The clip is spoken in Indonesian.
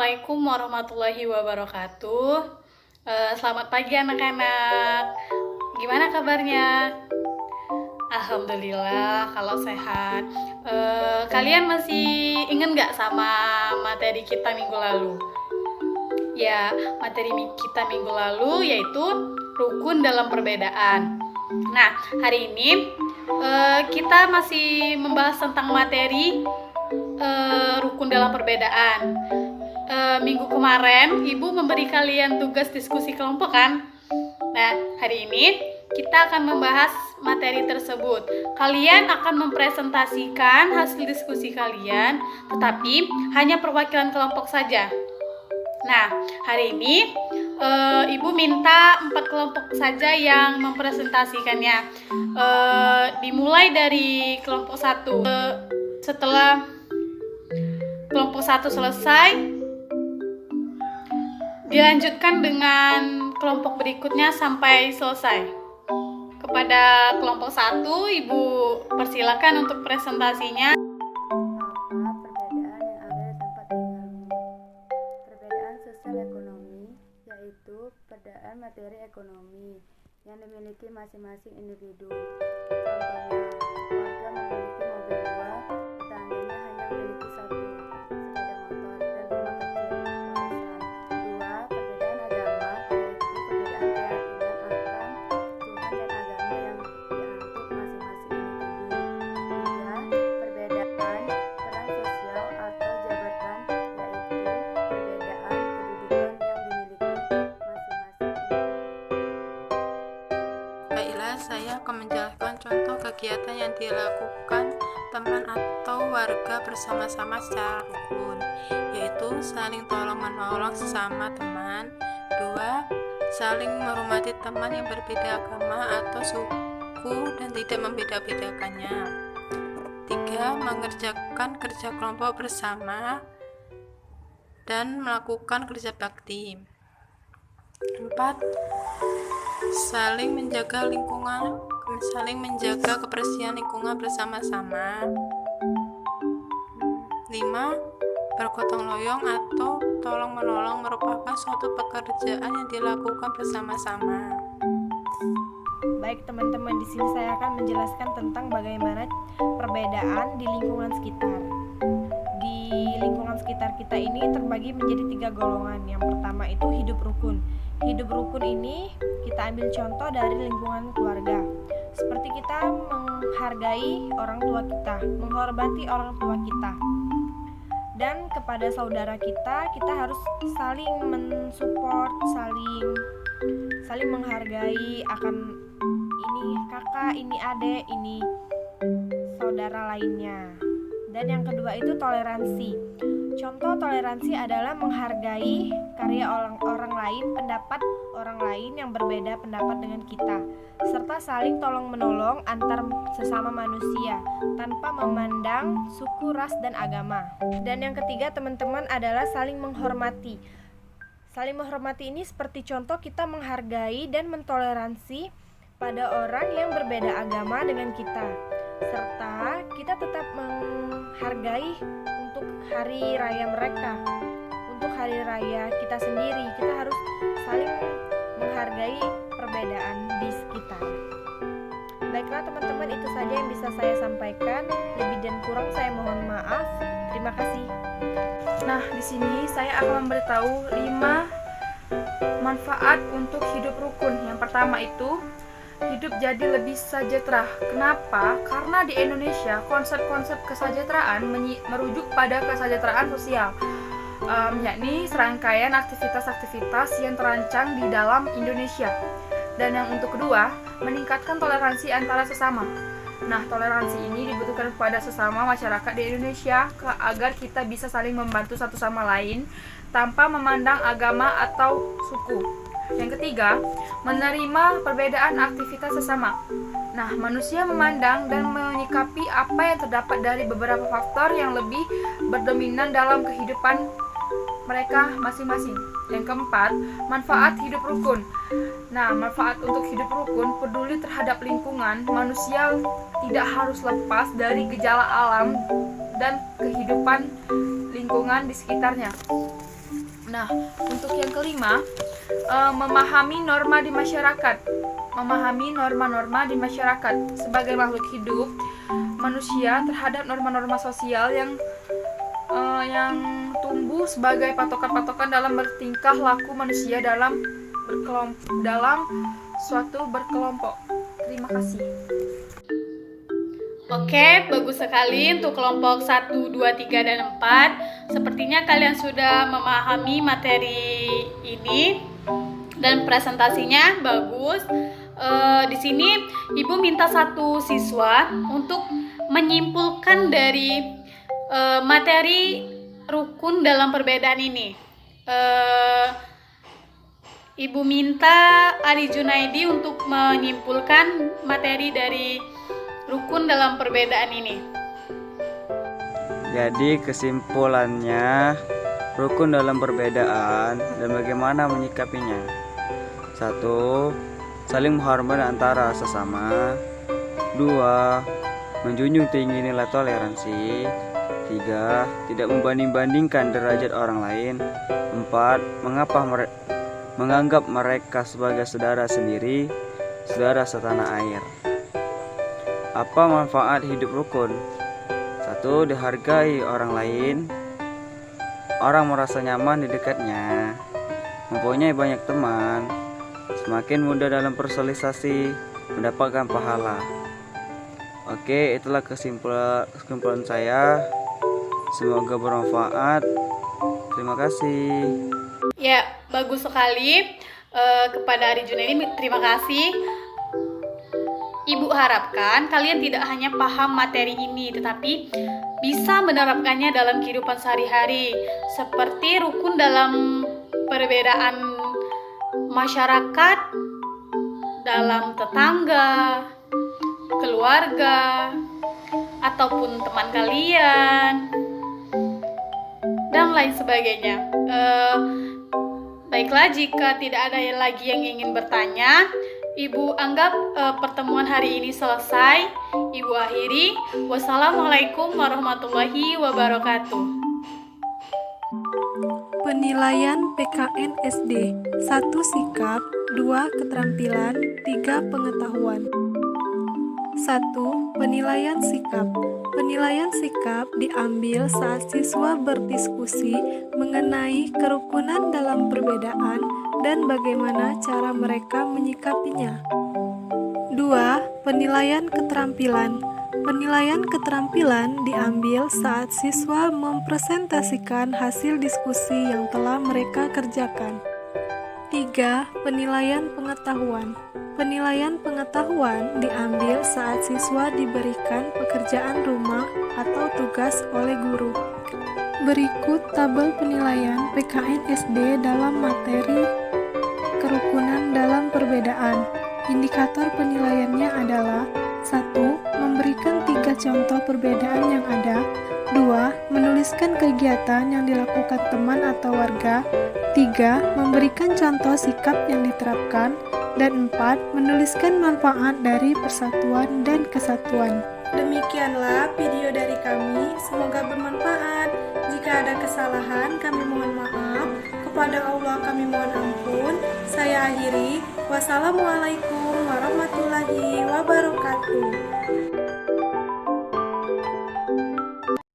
Assalamualaikum warahmatullahi wabarakatuh. Selamat pagi anak-anak. Gimana kabarnya? Alhamdulillah kalau sehat. Kalian masih ingat nggak sama materi kita minggu lalu? Ya, materi kita minggu lalu yaitu rukun dalam perbedaan. Nah, hari ini kita masih membahas tentang materi rukun dalam perbedaan. Minggu kemarin Ibu memberi kalian tugas diskusi kelompok kan? Nah, hari ini kita akan membahas materi tersebut. Kalian akan mempresentasikan hasil diskusi kalian, tetapi hanya perwakilan kelompok saja. Nah, hari ini Ibu minta 4 kelompok saja yang mempresentasikannya. Dimulai dari kelompok 1. Setelah kelompok 1 selesai, dilanjutkan dengan kelompok berikutnya sampai selesai. Kepada kelompok 1, Ibu persilakan untuk presentasinya. Apa perbedaan yang ada di tempat tinggalmu? Perbedaan sosial ekonomi, yaitu perbedaan materi ekonomi yang dimiliki masing-masing individu. Contohnya, keluarga memiliki mobil 2, tetangganya hanya memiliki 1 sepeda motor dan rumah kecil warisan. 2. Perbedaan agama, yaitu perbedaan keyakinan akan Tuhan dan agama yang dianut masing-masing individu. 3. Perbedaan peran sosial atau jabatan, yaitu perbedaan kedudukan yang dimiliki masing-masing individu. Baiklah, saya akan menjelaskan contoh kegiatan yang dilakukan teman atau warga bersama-sama secara rukun, yaitu saling tolong-menolong sesama teman. 2. Saling menghormati teman yang berbeda agama atau suku dan tidak membeda-bedakannya. 3. Mengerjakan kerja kelompok bersama dan melakukan kerja bakti. 4. Saling menjaga kebersihan lingkungan bersama-sama. 5. Bergotong royong atau tolong menolong merupakan suatu pekerjaan yang dilakukan bersama-sama. Baik teman-teman, di sini saya akan menjelaskan tentang bagaimana perbedaan di lingkungan sekitar. Di lingkungan sekitar kita ini terbagi menjadi 3 golongan. Yang pertama itu hidup rukun. Hidup rukun ini kita ambil contoh dari lingkungan keluarga. Seperti kita menghargai orang tua kita, menghormati orang tua kita. Dan kepada saudara kita harus saling mensupport, saling menghargai akan ini kakak, ini adik, ini saudara lainnya. Dan yang kedua itu toleransi. Contoh toleransi adalah menghargai karya orang lain, pendapat orang lain yang berbeda pendapat dengan kita, serta saling tolong-menolong antar sesama manusia tanpa memandang suku, ras, dan agama. Dan yang ketiga teman-teman adalah saling menghormati. Saling menghormati ini seperti contoh kita menghargai dan mentoleransi pada orang yang berbeda agama dengan kita, serta kita tetap menghargai untuk hari raya mereka, untuk hari raya kita sendiri. Kita harus saling menghargai perbedaan di sekitar. Baiklah teman-teman, itu saja yang bisa saya sampaikan. Lebih dan kurang saya mohon maaf. Terima kasih. Nah, di sini saya akan memberitahu 5 manfaat untuk hidup rukun. Yang pertama itu hidup jadi lebih sejahtera. Kenapa? Karena di Indonesia konsep-konsep kesejahteraan merujuk pada kesejahteraan sosial, yakni serangkaian aktivitas-aktivitas yang terancang di dalam Indonesia. Dan yang untuk kedua, meningkatkan toleransi antara sesama. Nah, toleransi ini dibutuhkan kepada sesama masyarakat di Indonesia agar kita bisa saling membantu satu sama lain tanpa memandang agama atau suku. Yang ketiga, menerima perbedaan aktivitas sesama. Nah, manusia memandang dan menyikapi apa yang terdapat dari beberapa faktor yang lebih berdominan dalam kehidupan mereka masing-masing. Yang keempat, manfaat hidup rukun. Nah, manfaat untuk hidup rukun peduli terhadap lingkungan. Manusia tidak harus lepas dari gejala alam dan kehidupan lingkungan di sekitarnya. Nah, untuk yang kelima, memahami norma di masyarakat. Memahami norma-norma di masyarakat. Sebagai makhluk hidup, manusia terhadap norma-norma sosial yang tumbuh sebagai patokan-patokan dalam bertingkah laku manusia dalam suatu berkelompok. Terima kasih. Oke, bagus sekali untuk kelompok 1, 2, 3, dan 4. Sepertinya kalian sudah memahami materi ini dan presentasinya bagus. Di sini Ibu minta satu siswa untuk menyimpulkan dari materi rukun dalam perbedaan ini. Ibu minta Ari Junaidi untuk menyimpulkan materi dari rukun dalam perbedaan ini. Jadi kesimpulannya, rukun dalam perbedaan dan bagaimana menyikapinya. 1. Saling menghormati antara sesama. 2. Menjunjung tinggi nilai toleransi. 3. Tidak membanding-bandingkan derajat orang lain. 4. Menganggap mereka sebagai saudara sendiri, saudara setanah air. Apa manfaat hidup rukun? 1. Dihargai orang lain. Orang merasa nyaman di dekatnya. Mempunyai banyak teman. Semakin mudah dalam bersosialisasi, mendapatkan pahala. Oke, itulah kesimpulan saya. Semoga bermanfaat. Terima kasih. Ya, bagus sekali. Kepada Ari Junaidi terima kasih. Ibu harapkan kalian tidak hanya paham materi ini, tetapi bisa menerapkannya dalam kehidupan sehari-hari, seperti rukun dalam perbedaan masyarakat, dalam tetangga, keluarga, ataupun teman kalian, dan lain sebagainya. Baiklah, jika tidak ada lagi yang ingin bertanya, Ibu anggap pertemuan hari ini selesai. Ibu akhiri. Wassalamualaikum warahmatullahi wabarakatuh. Penilaian PKN SD. 1. Sikap. 2. Keterampilan. 3. Pengetahuan. 1. Penilaian sikap. Penilaian sikap diambil saat siswa berdiskusi mengenai kerukunan dalam perbedaan dan bagaimana cara mereka menyikapinya. 2. Penilaian keterampilan. Penilaian keterampilan diambil saat siswa mempresentasikan hasil diskusi yang telah mereka kerjakan. 3. Penilaian pengetahuan. Penilaian pengetahuan diambil saat siswa diberikan pekerjaan rumah atau tugas oleh guru. Berikut tabel penilaian PKN SD dalam materi kerukunan dalam perbedaan. Indikator penilaiannya adalah 1. Memberikan 3 contoh perbedaan yang ada. 2. Menuliskan kegiatan yang dilakukan teman atau warga. 3. Memberikan contoh sikap yang diterapkan. Dan 4. Menuliskan manfaat dari persatuan dan kesatuan. Demikianlah video dari kami, semoga bermanfaat. Jika ada kesalahan, kami mohon maaf. Kepada Allah kami mohon ampun. Saya akhiri. Wassalamualaikum warahmatullahi wabarakatuh.